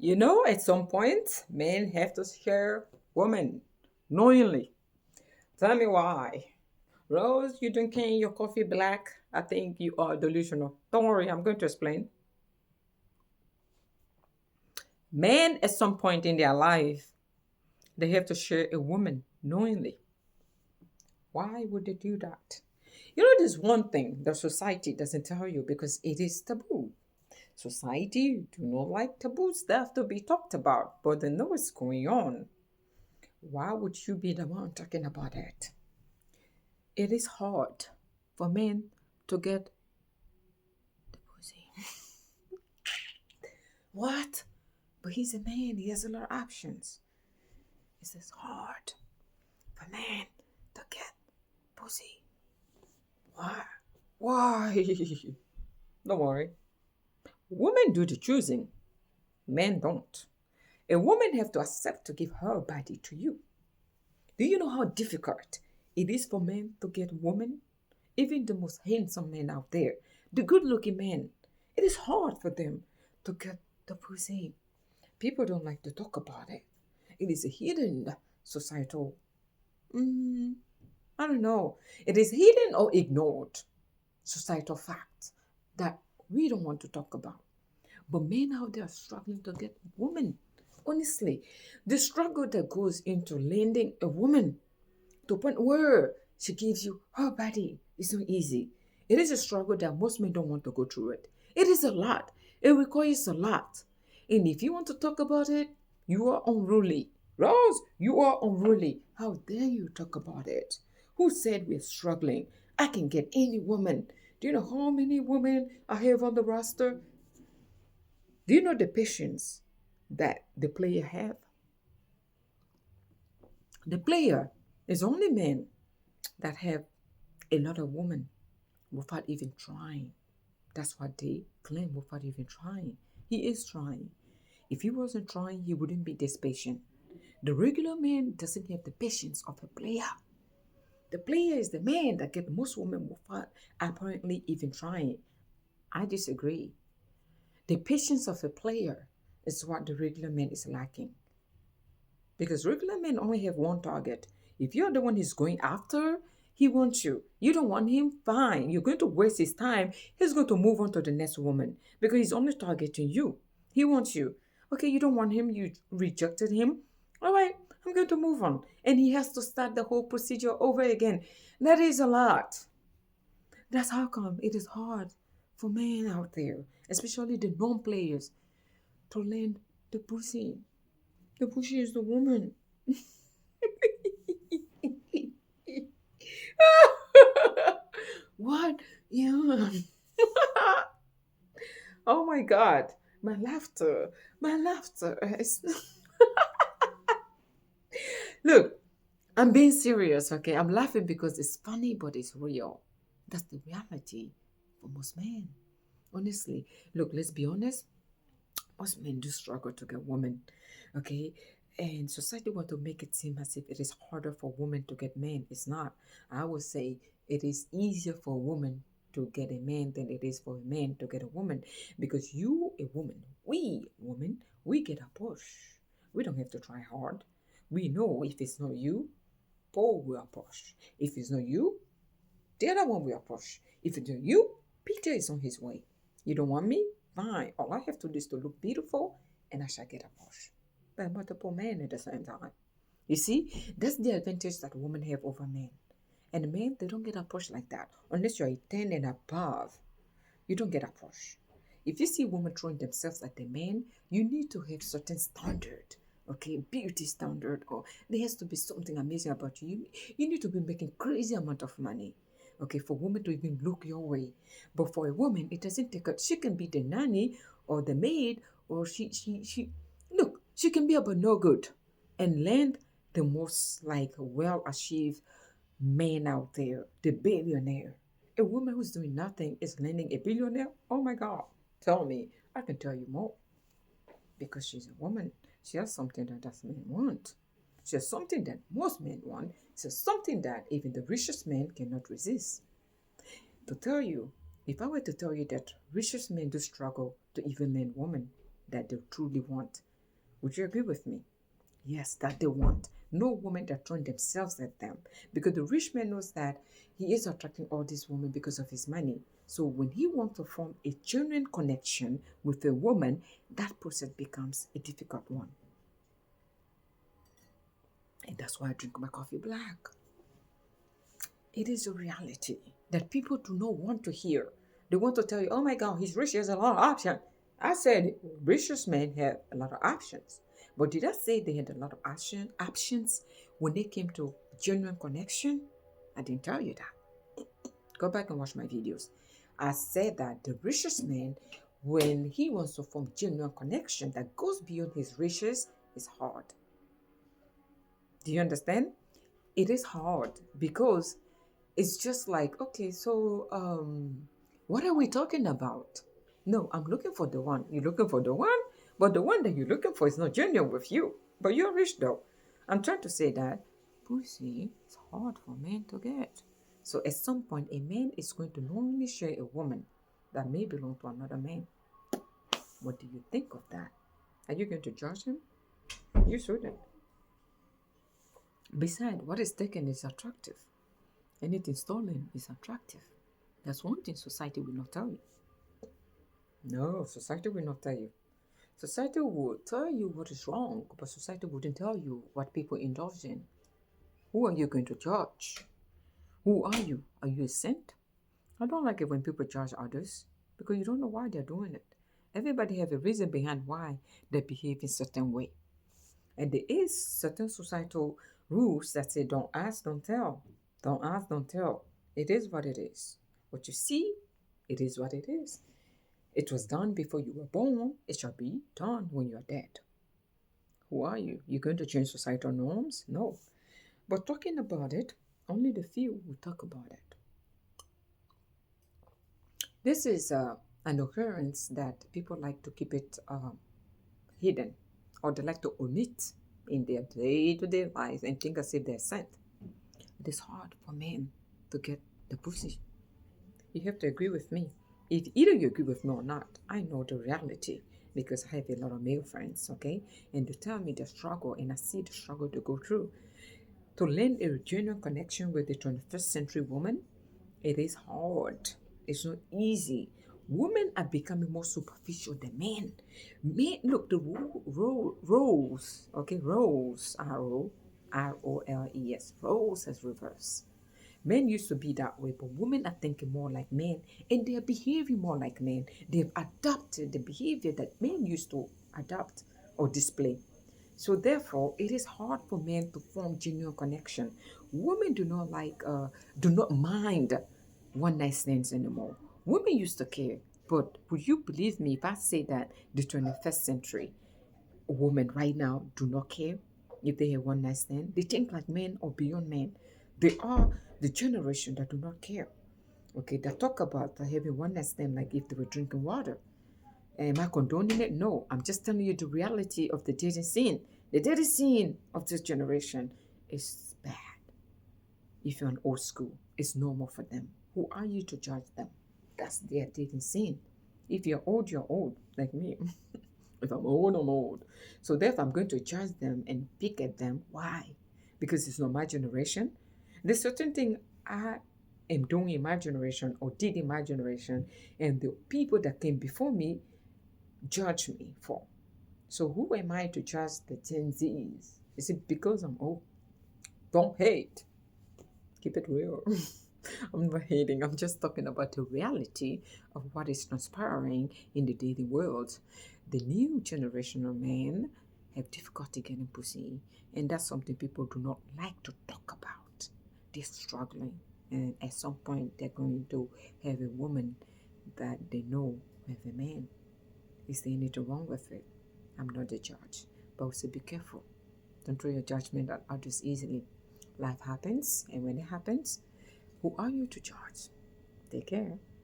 At some point, men have to share women knowingly. Tell me why. Rose, you drinking your coffee black? I think you are delusional. Don't worry, I'm going to explain. Men, at some point in their life, they have to share a woman knowingly. Why would they do that? There's one thing the society doesn't tell you because it is taboo. Society do not like taboo stuff to be talked about, but they know what's going on. Why would you be the one talking about it? It is hard for men to get the pussy. What? But he's a man, he has a lot of options. It's just hard for men to get pussy. Why? Why? Don't worry. Women do the choosing, men don't. A woman have to accept to give her body to you. Do you know how difficult it is for men to get women? Even the most handsome men out there, the good looking men, it is hard for them to get the pussy. People don't like to talk about it. It is a hidden societal, mm, I don't know. It is hidden or ignored societal fact that we don't want to talk about. But men out there are struggling to get women. Honestly, the struggle that goes into landing a woman to a point where she gives you her body is not easy. It is a struggle that most men don't want to go through it. It is a lot. It requires a lot. And if you want to talk about it, you are unruly. Rose, you are unruly. How dare you talk about it? Who said we're struggling? I can get any woman. Do you know how many women I have on the roster? Do you know the patience that the player have? The player is only men that have a lot of women without even trying. That's what they claim without even trying. He is trying. If he wasn't trying, he wouldn't be this patient. The regular man doesn't have the patience of a player. The player is the man that get most women without apparently even trying. I disagree. The patience of a player is what the regular man is lacking. Because regular men only have one target. If you're the one he's going after, he wants you. You don't want him, fine. You're going to waste his time. He's going to move on to the next woman because he's only targeting you. He wants you. Okay, you don't want him, you rejected him. All right, I'm going to move on. And he has to start the whole procedure over again. That is a lot. That's how come it is hard for men out there, especially the non players, to land the pussy. The pussy is the woman. What? Yeah. Oh my God. My laughter. My laughter. Look, I'm being serious, okay? I'm laughing because it's funny, but it's real. That's the reality for most men. Honestly. Look, let's be honest. Most men do struggle to get women, okay? And society want to make it seem as if it is harder for women to get men. It's not. I would say it is easier for a woman to get a man than it is for a man to get a woman, because you, a woman, we women, we get a push. We don't have to try hard. We know if it's not you, Paul will push. If it's not you, the other one will push. If it's not you, Peter is on his way. You don't want me? Fine. All I have to do is to look beautiful and I shall get a push by multiple men at the same time. You see, that's the advantage that women have over men. And men, they don't get a push like that. Unless you're a 10 and above, you don't get a push. If you see women throwing themselves at the men, you need to have certain standard. Okay, beauty standard, or there has to be something amazing about you. You need to be making crazy amount of money. Okay, for women to even look your way. But for a woman, it doesn't take her. She can be the nanny or the maid, or she look, she can be about no good and land the most like well achieved man out there, the billionaire. A woman who's doing nothing is landing a billionaire. Oh my God. Tell me. I can tell you more. Because she's a woman. She has something that does men want. She has something that most men want. She has something that even the richest men cannot resist. To tell you, if I were to tell you that richest men do struggle to even land women that they truly want, Would you agree with me? Yes, that they want. No woman that throw themselves at them. Because the rich man knows that he is attracting all these women because of his money. So when he wants to form a genuine connection with a woman, that process becomes a difficult one. And that's why I drink my coffee black. It is a reality that people do not want to hear. They want to tell you, oh my God, he's rich, he has a lot of options. I said richest men have a lot of options. But did I say they had a lot of options when they came to genuine connection? I didn't tell you that. Go back and watch my videos. I said that the richest man, when he wants to form genuine connection that goes beyond his riches, is hard. Do you understand? It is hard because it's just like, okay, so what are we talking about? No, I'm looking for the one. You're looking for the one, but the one that you're looking for is not genuine with you. But you're rich though. I'm trying to say that pussy is hard for men to get. So at some point, a man is going to normally share a woman that may belong to another man. What do you think of that? Are you going to judge him? You shouldn't. Besides, what is taken is attractive. Anything stolen is attractive. That's one thing society will not tell you. No, society will not tell you. Society will tell you what is wrong, but society wouldn't tell you what people indulge in. Who are you going to judge? Who are you? Are you a saint? I don't like it when people judge others because you don't know why they're doing it. Everybody have a reason behind why they behave in certain way. And there is certain societal rules that say don't ask, don't tell. Don't ask, don't tell. It is what it is. What you see, it is what it is. It was done before you were born. It shall be done when you are dead. Who are you? You going to change societal norms? No. But talking about it, only the few will talk about it. This is an occurrence that people like to keep it hidden, or they like to omit in their day-to-day lives and think as if they're sent. It is hard for men to get the pussy. You have to agree with me. If either you agree with me or not, I know the reality because I have a lot of male friends, okay? And they tell me the struggle, and I see the struggle to go through. To learn a genuine connection with the 21st century woman, it is hard. It's not easy. Women are becoming more superficial than men. Men, look, the roles, okay, roles, R-O-L-E-S, roles has reversed. Men used to be that way, but women are thinking more like men and they are behaving more like men. They've adopted the behavior that men used to adopt or display. So therefore, it is hard for men to form genuine connection. Women do not mind one night stands anymore. Women used to care, but would you believe me if I say that the 21st century women right now do not care if they have one night stand? They think like men or beyond men. They are the generation that do not care. Okay, they talk about having one night stand like if they were drinking water. Am I condoning it? No, I'm just telling you the reality of the dating scene. The dating scene of this generation is bad. If you're an old school, it's normal for them. Who are you to judge them? That's their dating scene. If you're old, like me. If I'm old, I'm old. So therefore, I'm going to judge them and pick at them. Why? Because it's not my generation. There's certain thing I am doing in my generation or did in my generation, and the people that came before me judge me for. So who am I to judge the Gen Zs? Is it because I'm old? Don't hate. Keep it real. I'm not hating. I'm just talking about the reality of what is transpiring in the dating world. The new generation of men have difficulty getting pussy, and that's something people do not like to talk about. They're struggling, and at some point, they're going to have a woman that they know have a man. Is there anything wrong with it? I'm not the judge, but also be careful. Don't throw your judgment at others easily. Life happens, and when it happens, who are you to judge? Take care.